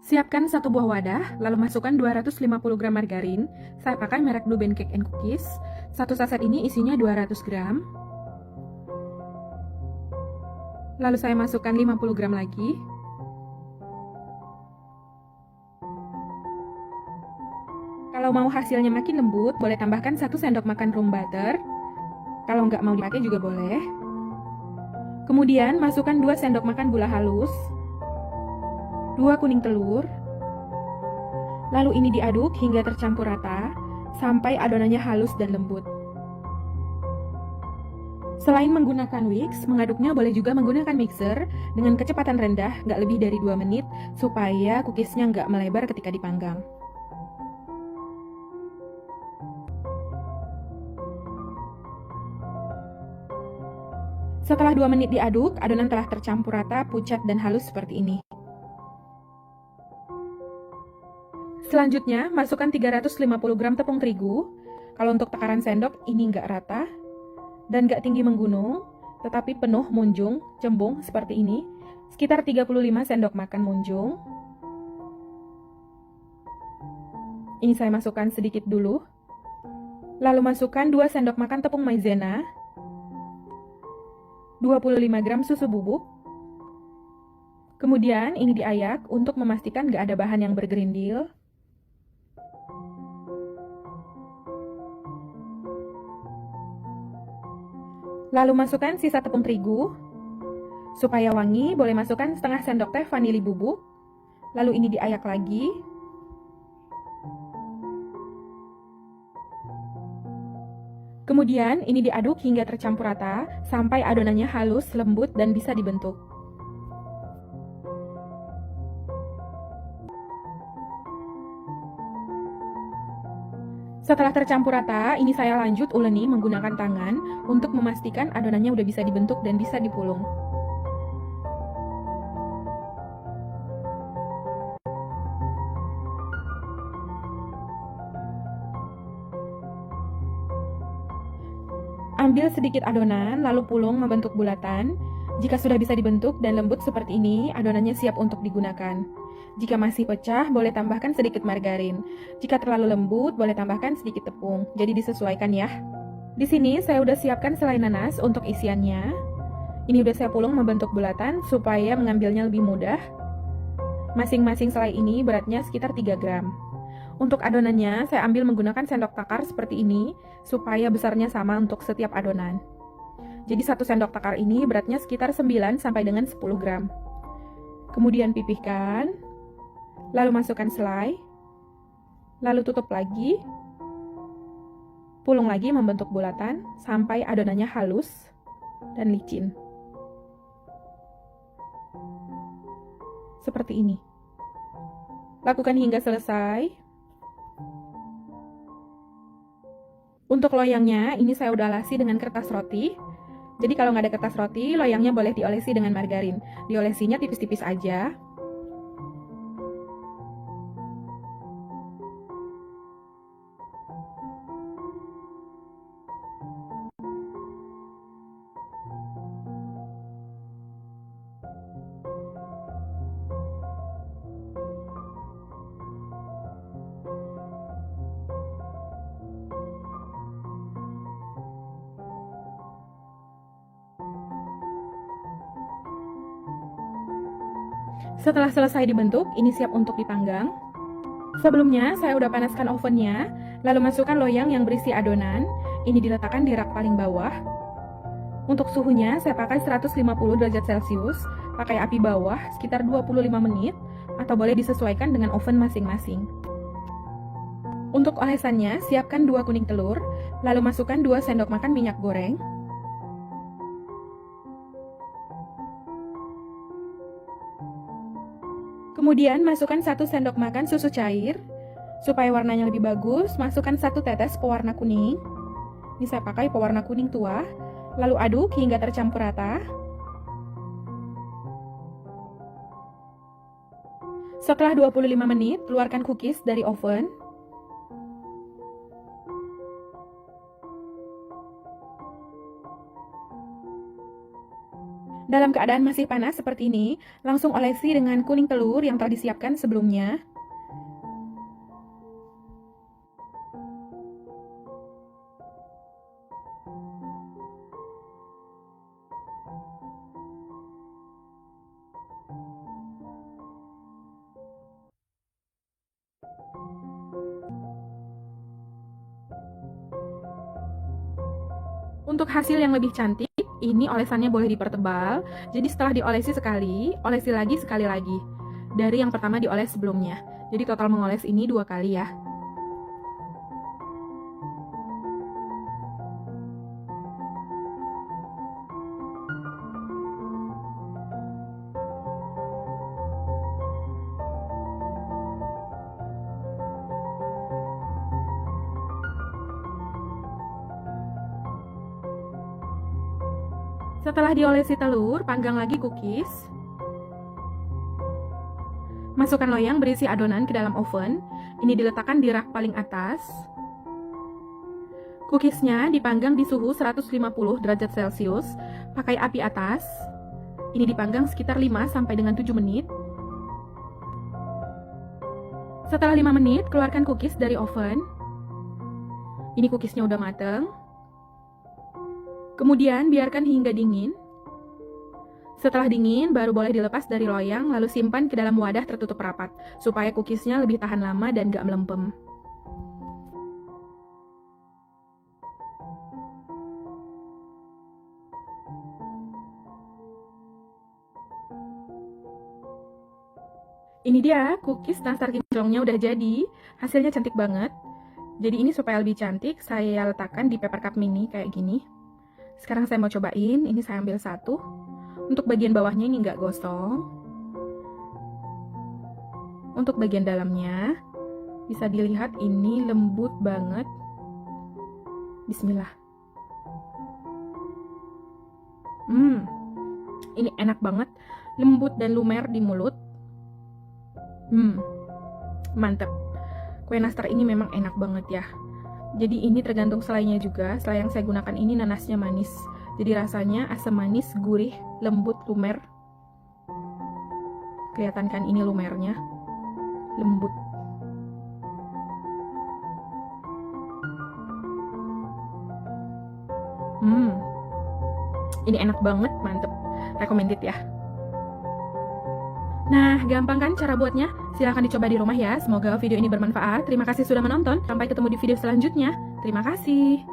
Siapkan satu buah wadah, lalu masukkan 250 gram margarin. Saya pakai merek Blue Band Cake and Cookies. Satu saset ini isinya 200 gram. Lalu saya masukkan 50 gram lagi. Kalau mau hasilnya makin lembut, boleh tambahkan 1 sendok makan room butter. Kalau nggak mau dipakai juga boleh. Kemudian masukkan 2 sendok makan gula halus, 2 kuning telur. Lalu ini diaduk hingga tercampur rata, sampai adonannya halus dan lembut. Selain menggunakan whisk, mengaduknya boleh juga menggunakan mixer dengan kecepatan rendah, nggak lebih dari 2 menit, supaya cookiesnya nggak melebar ketika dipanggang. Setelah 2 menit diaduk, adonan telah tercampur rata, pucat, dan halus seperti ini. Selanjutnya, masukkan 350 gram tepung terigu. Kalau untuk takaran sendok, ini nggak rata dan nggak tinggi menggunung, tetapi penuh munjung, cembung seperti ini, sekitar 35 sendok makan munjung. Ini saya masukkan sedikit dulu. Lalu masukkan 2 sendok makan tepung maizena, 25 gram susu bubuk. Kemudian ini diayak untuk memastikan nggak ada bahan yang bergerindil. Lalu masukkan sisa tepung terigu. Supaya wangi, boleh masukkan setengah sendok teh vanili bubuk. Lalu ini diayak lagi. Kemudian ini diaduk hingga tercampur rata, sampai adonannya halus, lembut, dan bisa dibentuk. Setelah tercampur rata, ini saya lanjut uleni menggunakan tangan untuk memastikan adonannya udah bisa dibentuk dan bisa dipulung. Ambil sedikit adonan, lalu pulung membentuk bulatan. Jika sudah bisa dibentuk dan lembut seperti ini, adonannya siap untuk digunakan. Jika masih pecah, boleh tambahkan sedikit margarin. Jika terlalu lembut, boleh tambahkan sedikit tepung. Jadi disesuaikan ya. Di sini saya udah siapkan selai nanas untuk isiannya. Ini udah saya pulung membentuk bulatan supaya mengambilnya lebih mudah. Masing-masing selai ini beratnya sekitar 3 gram. Untuk adonannya, saya ambil menggunakan sendok takar seperti ini, supaya besarnya sama untuk setiap adonan. Jadi 1 sendok takar ini beratnya sekitar 9 sampai dengan 10 gram. Kemudian pipihkan, lalu masukkan selai, lalu tutup lagi, pulung lagi membentuk bulatan sampai adonannya halus dan licin. Seperti ini. Lakukan hingga selesai. Untuk loyangnya, ini saya udah alasi dengan kertas roti. Jadi kalau nggak ada kertas roti, loyangnya boleh diolesi dengan margarin. Diolesinya tipis-tipis aja. Setelah selesai dibentuk, ini siap untuk dipanggang. Sebelumnya, saya udah panaskan ovennya, lalu masukkan loyang yang berisi adonan. Ini diletakkan di rak paling bawah. Untuk suhunya, saya pakai 150 derajat Celcius, pakai api bawah sekitar 25 menit, atau boleh disesuaikan dengan oven masing-masing. Untuk olesannya, siapkan 2 kuning telur, lalu masukkan 2 sendok makan minyak goreng. Kemudian masukkan 1 sendok makan susu cair. Supaya warnanya lebih bagus, masukkan 1 tetes pewarna kuning. Ini saya pakai pewarna kuning tua. Lalu aduk hingga tercampur rata. Setelah 25 menit, keluarkan cookies dari oven. Dalam keadaan masih panas seperti ini, langsung olesi dengan kuning telur yang telah disiapkan sebelumnya. Untuk hasil yang lebih cantik, ini olesannya boleh dipertebal. Jadi setelah diolesi sekali, olesi lagi sekali lagi. Dari yang pertama dioles sebelumnya. Jadi total mengoles ini 2 kali ya. Setelah diolesi telur, panggang lagi cookies. Masukkan loyang berisi adonan ke dalam oven. Ini diletakkan di rak paling atas. Cookiesnya dipanggang di suhu 150 derajat Celcius, pakai api atas. Ini dipanggang sekitar 5 sampai dengan 7 menit. Setelah 5 menit, keluarkan cookies dari oven. Ini cookiesnya udah mateng. Kemudian biarkan hingga dingin. Setelah dingin, baru boleh dilepas dari loyang, lalu simpan ke dalam wadah tertutup rapat, supaya cookiesnya lebih tahan lama dan gak melempem. Ini dia, cookies nastar kinclongnya udah jadi. Hasilnya cantik banget. Jadi ini supaya lebih cantik, saya letakkan di paper cup mini kayak gini. Sekarang saya mau cobain, ini saya ambil satu. Untuk bagian bawahnya ini nggak gosong. Untuk bagian dalamnya, bisa dilihat ini lembut banget. Bismillah. Ini enak banget, lembut dan lumer di mulut. Mantep. Kue nastar ini memang enak banget ya. Jadi ini tergantung selainya juga. Selai yang saya gunakan ini nanasnya manis. Jadi rasanya asam manis, gurih, lembut, lumer. Kelihatan kan ini lumernya. Lembut. Ini enak banget, mantep. Recommended ya. Nah, gampang kan cara buatnya? Silahkan dicoba di rumah ya. Semoga video ini bermanfaat. Terima kasih sudah menonton. Sampai ketemu di video selanjutnya. Terima kasih.